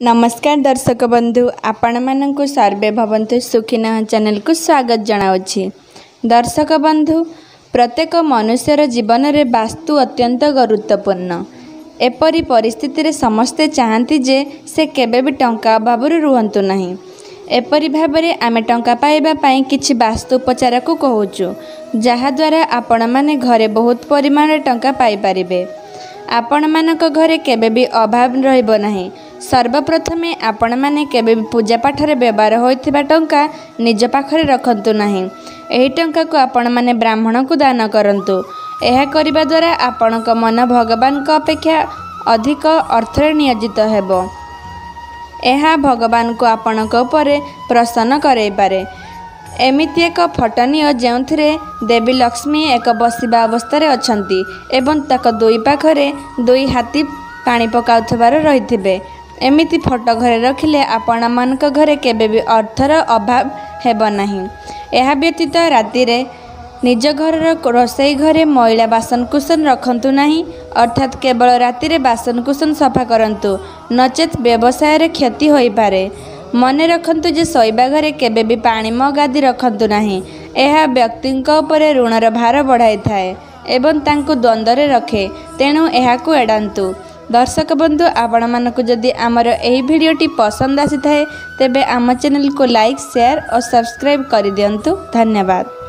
नमस्कार दर्शक बंधु आपण मानक सर्वे भवन्तु सुखिना चैनल को स्वागत जनावछि। दर्शक बंधु प्रत्येक मनुष्यर जीवन में वास्तु अत्यंत गुरुत्वपूर्ण। एपरी परिस्थिति रे समस्ते चाहती जे से केबे भी टंका अभाव रुहंतु नहीं। एपरी भाबरे आमे टंका पाइबा पई किछि वास्तु उपचार को कहूचु, जहा द्वारा आपण माने घरे बहुत परिमाण रे टंका पाई परिबे। आपण मानक घरे केबे भी अभाव रहइबो नहीं। सर्वप्रथमे आपण माने केबे भी पूजा पाठ रे व्यवहार होइथिबा टंका निज पाखरे रखंतु नहीं। एही टंका को आपण माने ब्राह्मण को दान करंतु। एहा करिबा द्वारा आपणक मन भगवान का अपेक्षा अधिक अर्थ रे नियोजित हेबो। एहा भगवान को आपणक उपरे प्रसन्न करई पारे। एमिति एक फटनीय जेउथिरे देवी लक्ष्मी एक बसिबा अवस्था अछंती एवं ताक दुई पाखरे दुई हाथी पानी पकाउथबार रहिथिबे। एमिति फटो घरे रखिले आपण मानक घरे केबे भी अर्थर अभाव हेब नहीं। एहा व्यतीत राति रे निज घरर रोषेई घरे मैला बासनकुसन रखंतु नहीं, अर्थात केवल राति रे बासनकुसन सफा करंतु, नचेत व्यवसाय रे क्षति होई पारे। मने रखंतु जे सोइबा घरे केबे भी पानी मग आदि रखंतु नहीं। एहा व्यक्तिंक उपरे ऋणर भार बढ़ाई थाए एवं तांको द्वंद्व रखे, तेणु एहाकु एडांतु। दर्शक बंधु आपण मानकु जदि आमर एही भिडियोटी पसंद आसी थाए तेबे आम चैनल को लाइक शेयर और सब्सक्राइब कर दियंतु। धन्यवाद।